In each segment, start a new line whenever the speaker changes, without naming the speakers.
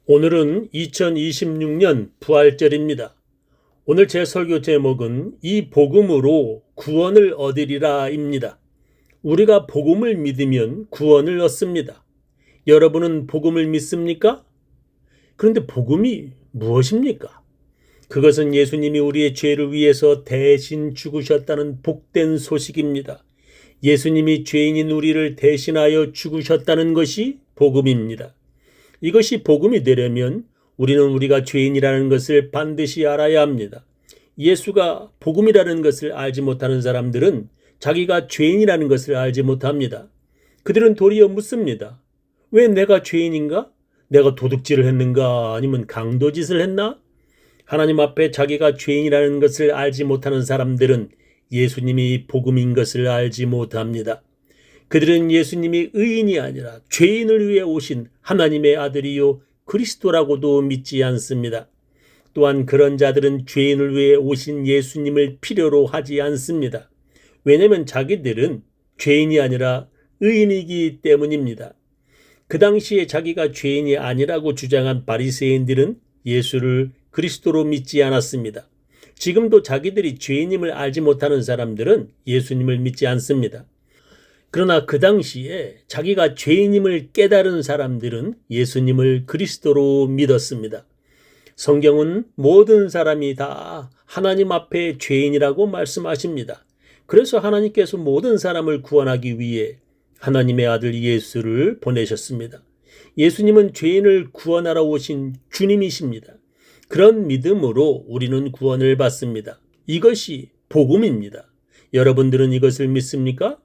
오늘은 2026년 부활절입니다. 오늘 제 설교 제목은 이 복음으로 구원을 얻으리라입니다. 우리가 복음을 믿으면 구원을 얻습니다. 여러분은 복음을 믿습니까? 그런데 복음이 무엇입니까? 그것은 예수님이 우리의 죄를 위해서 대신 죽으셨다는 복된 소식입니다. 예수님이 죄인인 우리를 대신하여 죽으셨다는 것이 복음입니다. 이것이 복음이 되려면 우리는 우리가 죄인이라는 것을 반드시 알아야 합니다. 예수가 복음이라는 것을 알지 못하는 사람들은 자기가 죄인이라는 것을 알지 못합니다. 그들은 도리어 묻습니다. 왜 내가 죄인인가? 내가 도둑질을 했는가? 아니면 강도짓을 했나? 하나님 앞에 자기가 죄인이라는 것을 알지 못하는 사람들은 예수님이 복음인 것을 알지 못합니다. 그들은 예수님이 의인이 아니라 죄인을 위해 오신 하나님의 아들이요 그리스도라고도 믿지 않습니다. 또한 그런 자들은 죄인을 위해 오신 예수님을 필요로 하지 않습니다. 왜냐하면 자기들은 죄인이 아니라 의인이기 때문입니다. 그 당시에 자기가 죄인이 아니라고 주장한 바리새인들은 예수를 그리스도로 믿지 않았습니다. 지금도 자기들이 죄인임을 알지 못하는 사람들은 예수님을 믿지 않습니다. 그러나 그 당시에 자기가 죄인임을 깨달은 사람들은 예수님을 그리스도로 믿었습니다. 성경은 모든 사람이 다 하나님 앞에 죄인이라고 말씀하십니다. 그래서 하나님께서 모든 사람을 구원하기 위해 하나님의 아들 예수를 보내셨습니다. 예수님은 죄인을 구원하러 오신 주님이십니다. 그런 믿음으로 우리는 구원을 받습니다. 이것이 복음입니다. 여러분들은 이것을 믿습니까?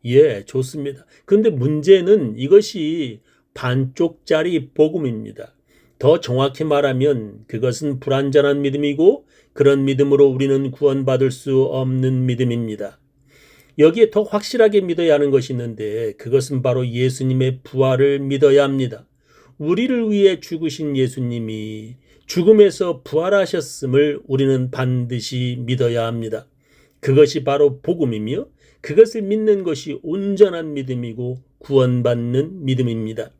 예, 좋습니다. 그런데 문제는 이것이 반쪽짜리 복음입니다. 더 정확히 말하면 그것은 불완전한 믿음이고 그런 믿음으로 우리는 구원받을 수 없는 믿음입니다. 여기에 더 확실하게 믿어야 하는 것이 있는데 그것은 바로 예수님의 부활을 믿어야 합니다. 우리를 위해 죽으신 예수님이 죽음에서 부활하셨음을 우리는 반드시 믿어야 합니다. 그것이 바로 복음이며 그것을 믿는 것이 온전한 믿음이고 구원받는 믿음입니다.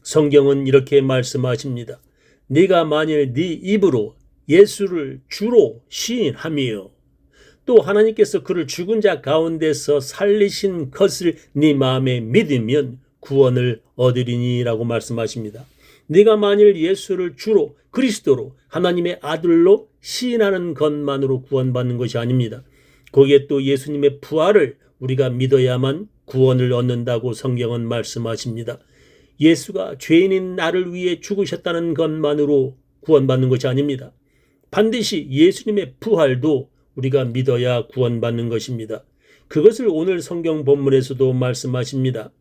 성경은 이렇게 말씀하십니다. 네가 만일 네 입으로 예수를 주로 시인하며 또 하나님께서 그를 죽은 자 가운데서 살리신 것을 네 마음에 믿으면 구원을 얻으리니라고 말씀하십니다. 네가 만일 예수를 주로 그리스도로 하나님의 아들로 시인하는 것만으로 구원받는 것이 아닙니다. 거기에 또 예수님의 부활을 우리가 믿어야만 구원을 얻는다고 성경은 말씀하십니다. 예수가 죄인인 나를 위해 죽으셨다는 것만으로 구원받는 것이 아닙니다. 반드시 예수님의 부활도 우리가 믿어야 구원받는 것입니다. 그것을 오늘 성경 본문에서도 말씀하십니다.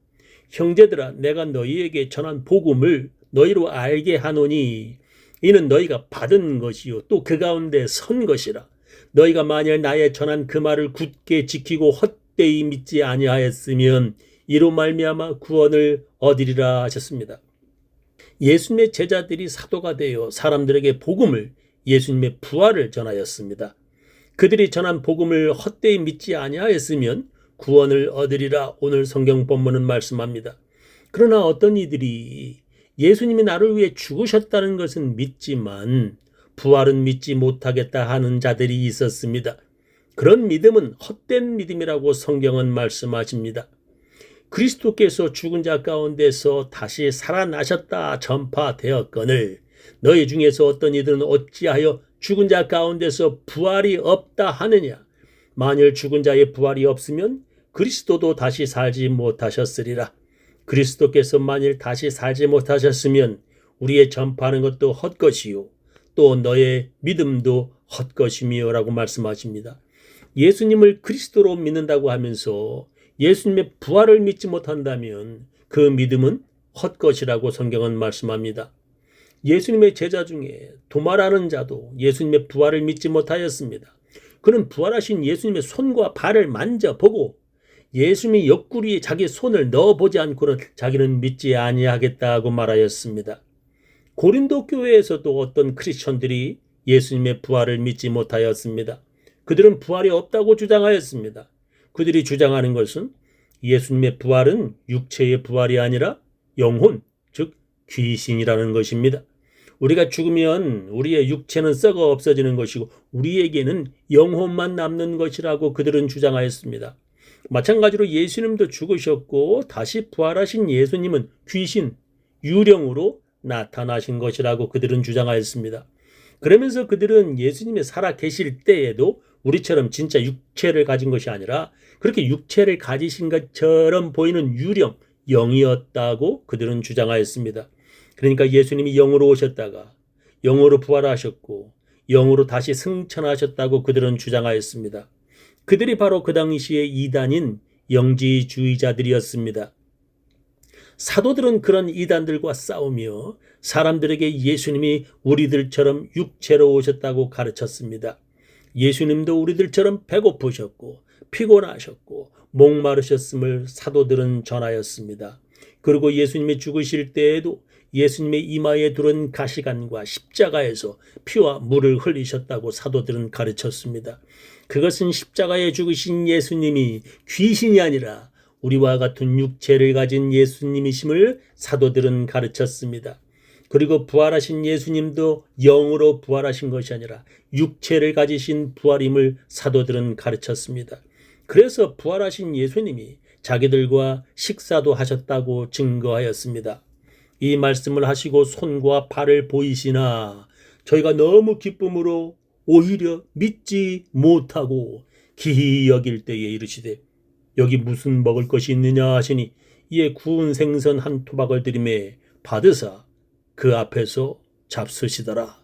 형제들아, 내가 너희에게 전한 복음을 너희로 알게 하노니 이는 너희가 받은 것이요 또 그 가운데 선 것이라. 너희가 만일 나의 전한 그 말을 굳게 지키고 헛되이 믿지 아니하였으면 이로 말미암아 구원을 얻으리라 하셨습니다. 예수님의 제자들이 사도가 되어 사람들에게 복음을, 예수님의 부활을 전하였습니다. 그들이 전한 복음을 헛되이 믿지 아니하였으면 구원을 얻으리라 오늘 성경 본문은 말씀합니다. 그러나 어떤 이들이 예수님이 나를 위해 죽으셨다는 것은 믿지만 부활은 믿지 못하겠다 하는 자들이 있었습니다. 그런 믿음은 헛된 믿음이라고 성경은 말씀하십니다. 그리스도께서 죽은 자 가운데서 다시 살아나셨다 전파되었거늘 너희 중에서 어떤 이들은 어찌하여 죽은 자 가운데서 부활이 없다 하느냐. 만일 죽은 자의 부활이 없으면 그리스도도 다시 살지 못하셨으리라. 그리스도께서 만일 다시 살지 못하셨으면 우리의 전파하는 것도 헛것이요 또 너의 믿음도 헛것이며 라고 말씀하십니다. 예수님을 그리스도로 믿는다고 하면서 예수님의 부활을 믿지 못한다면 그 믿음은 헛것이라고 성경은 말씀합니다. 예수님의 제자 중에 도마라는 자도 예수님의 부활을 믿지 못하였습니다. 그는 부활하신 예수님의 손과 발을 만져보고 예수님이 옆구리에 자기 손을 넣어보지 않고는 자기는 믿지 아니하겠다고 말하였습니다. 고린도 교회에서도 어떤 크리스천들이 예수님의 부활을 믿지 못하였습니다. 그들은 부활이 없다고 주장하였습니다. 그들이 주장하는 것은 예수님의 부활은 육체의 부활이 아니라 영혼, 즉 귀신이라는 것입니다. 우리가 죽으면 우리의 육체는 썩어 없어지는 것이고 우리에게는 영혼만 남는 것이라고 그들은 주장하였습니다. 마찬가지로 예수님도 죽으셨고 다시 부활하신 예수님은 귀신, 유령으로 나타나신 것이라고 그들은 주장하였습니다. 그러면서 그들은 예수님이 살아 계실 때에도 우리처럼 진짜 육체를 가진 것이 아니라 그렇게 육체를 가지신 것처럼 보이는 유령, 영이었다고 그들은 주장하였습니다. 그러니까 예수님이 영으로 오셨다가 영으로 부활하셨고 영으로 다시 승천하셨다고 그들은 주장하였습니다. 그들이 바로 그 당시의 이단인 영지주의자들이었습니다. 사도들은 그런 이단들과 싸우며 사람들에게 예수님이 우리들처럼 육체로 오셨다고 가르쳤습니다. 예수님도 우리들처럼 배고프셨고 피곤하셨고 목마르셨음을 사도들은 전하였습니다. 그리고 예수님이 죽으실 때에도 예수님의 이마에 두른 가시관과 십자가에서 피와 물을 흘리셨다고 사도들은 가르쳤습니다. 그것은 십자가에 죽으신 예수님이 귀신이 아니라 우리와 같은 육체를 가진 예수님이심을 사도들은 가르쳤습니다. 그리고 부활하신 예수님도 영으로 부활하신 것이 아니라 육체를 가지신 부활임을 사도들은 가르쳤습니다. 그래서 부활하신 예수님이 자기들과 식사도 하셨다고 증거하였습니다. 이 말씀을 하시고 손과 발을 보이시나 저희가 너무 기쁨으로 오히려 믿지 못하고 기히 여길 때에 이르시되 여기 무슨 먹을 것이 있느냐 하시니 이에 구운 생선 한 토막을 드리매 받으사 그 앞에서 잡수시더라.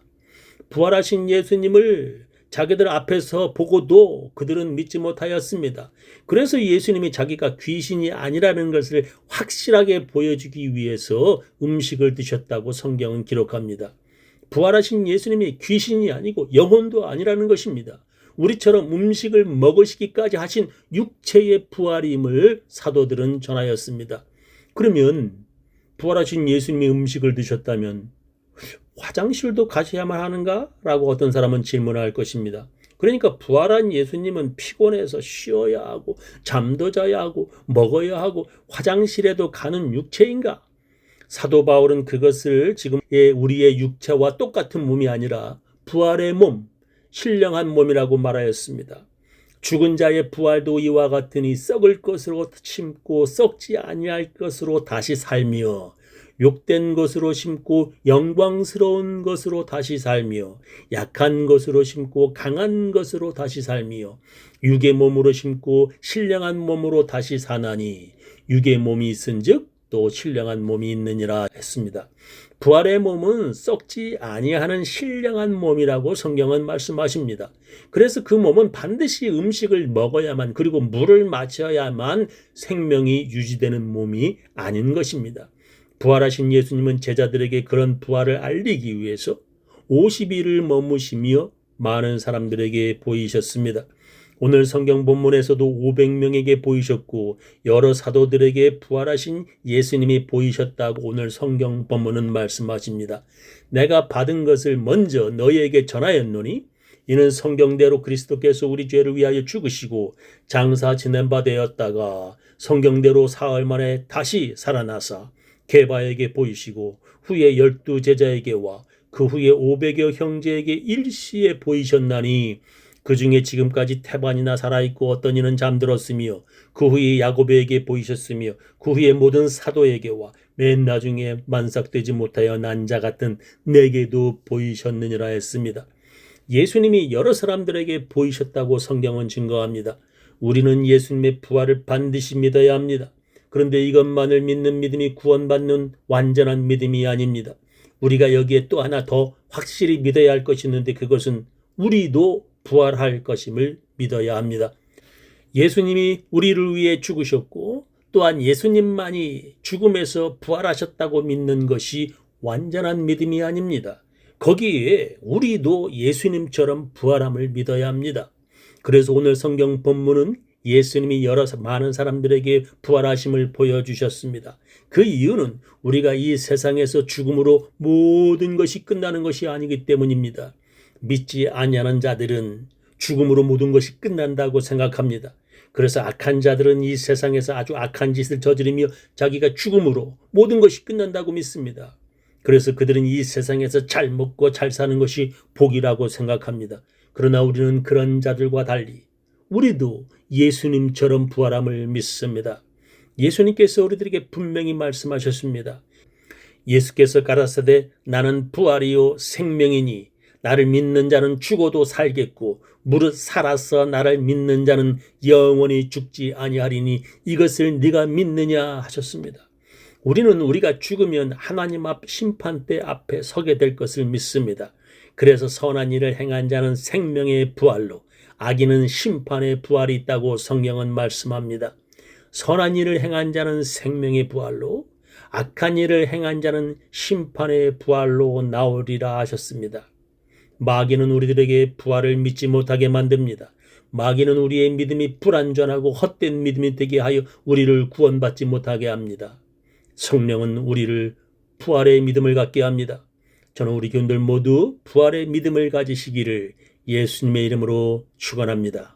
부활하신 예수님을 자기들 앞에서 보고도 그들은 믿지 못하였습니다. 그래서 예수님이 자기가 귀신이 아니라는 것을 확실하게 보여주기 위해서 음식을 드셨다고 성경은 기록합니다. 부활하신 예수님이 귀신이 아니고 영혼도 아니라는 것입니다. 우리처럼 음식을 먹으시기까지 하신 육체의 부활임을 사도들은 전하였습니다. 그러면 부활하신 예수님이 음식을 드셨다면 화장실도 가셔야만 하는가? 라고 어떤 사람은 질문할 것입니다. 그러니까 부활한 예수님은 피곤해서 쉬어야 하고 잠도 자야 하고 먹어야 하고 화장실에도 가는 육체인가? 사도 바울은 그것을 지금 우리의 육체와 똑같은 몸이 아니라 부활의 몸, 신령한 몸이라고 말하였습니다. 죽은 자의 부활도 이와 같으니 썩을 것으로 심고 썩지 아니할 것으로 다시 살며 욕된 것으로 심고 영광스러운 것으로 다시 살며 약한 것으로 심고 강한 것으로 다시 살며 육의 몸으로 심고 신령한 몸으로 다시 사나니 육의 몸이 있은즉 또 신령한 몸이 있느니라 했습니다. 부활의 몸은 썩지 아니하는 신령한 몸이라고 성경은 말씀하십니다. 그래서 그 몸은 반드시 음식을 먹어야만 그리고 물을 마셔야만 생명이 유지되는 몸이 아닌 것입니다. 부활하신 예수님은 제자들에게 그런 부활을 알리기 위해서 50일을 머무시며 많은 사람들에게 보이셨습니다. 오늘 성경 본문에서도 500명에게 보이셨고 여러 사도들에게 부활하신 예수님이 보이셨다고 오늘 성경 본문은 말씀하십니다. 내가 받은 것을 먼저 너희에게 전하였노니 이는 성경대로 그리스도께서 우리 죄를 위하여 죽으시고 장사 지낸 바 되었다가 성경대로 사흘 만에 다시 살아나사 게바에게 보이시고 후에 12 제자에게와 그 후에 500여 형제에게 일시에 보이셨나니 그 중에 지금까지 태반이나 살아있고 어떤 이는 잠들었으며 그 후에 야고보에게 보이셨으며 그 후에 모든 사도에게와 맨 나중에 만삭되지 못하여 난 자 같은 내게도 보이셨느니라 했습니다. 예수님이 여러 사람들에게 보이셨다고 성경은 증거합니다. 우리는 예수님의 부활을 반드시 믿어야 합니다. 그런데 이것만을 믿는 믿음이 구원받는 완전한 믿음이 아닙니다. 우리가 여기에 또 하나 더 확실히 믿어야 할 것이 있는데 그것은 우리도 부활할 것임을 믿어야 합니다. 예수님이 우리를 위해 죽으셨고 또한 예수님만이 죽음에서 부활하셨다고 믿는 것이 완전한 믿음이 아닙니다. 거기에 우리도 예수님처럼 부활함을 믿어야 합니다. 그래서 오늘 성경 본문은 예수님이 여러 많은 사람들에게 부활하심을 보여주셨습니다. 그 이유는 우리가 이 세상에서 죽음으로 모든 것이 끝나는 것이 아니기 때문입니다. 믿지 아니하는 자들은 죽음으로 모든 것이 끝난다고 생각합니다. 그래서 악한 자들은 이 세상에서 아주 악한 짓을 저지르며 자기가 죽음으로 모든 것이 끝난다고 믿습니다. 그래서 그들은 이 세상에서 잘 먹고 잘 사는 것이 복이라고 생각합니다. 그러나 우리는 그런 자들과 달리 우리도 예수님처럼 부활함을 믿습니다. 예수님께서 우리들에게 분명히 말씀하셨습니다. 예수께서 가라사대 나는 부활이요 생명이니 나를 믿는 자는 죽어도 살겠고 무릇 살아서 나를 믿는 자는 영원히 죽지 아니하리니 이것을 네가 믿느냐 하셨습니다. 우리는 우리가 죽으면 하나님 앞 심판대 앞에 서게 될 것을 믿습니다. 그래서 선한 일을 행한 자는 생명의 부활로 악인은 심판의 부활이 있다고 성경은 말씀합니다. 선한 일을 행한 자는 생명의 부활로 악한 일을 행한 자는 심판의 부활로 나오리라 하셨습니다. 마귀는 우리들에게 부활을 믿지 못하게 만듭니다. 마귀는 우리의 믿음이 불완전하고 헛된 믿음이 되게 하여 우리를 구원받지 못하게 합니다. 성령은 우리를 부활의 믿음을 갖게 합니다. 저는 우리 교인들 모두 부활의 믿음을 가지시기를 예수님의 이름으로 축원합니다.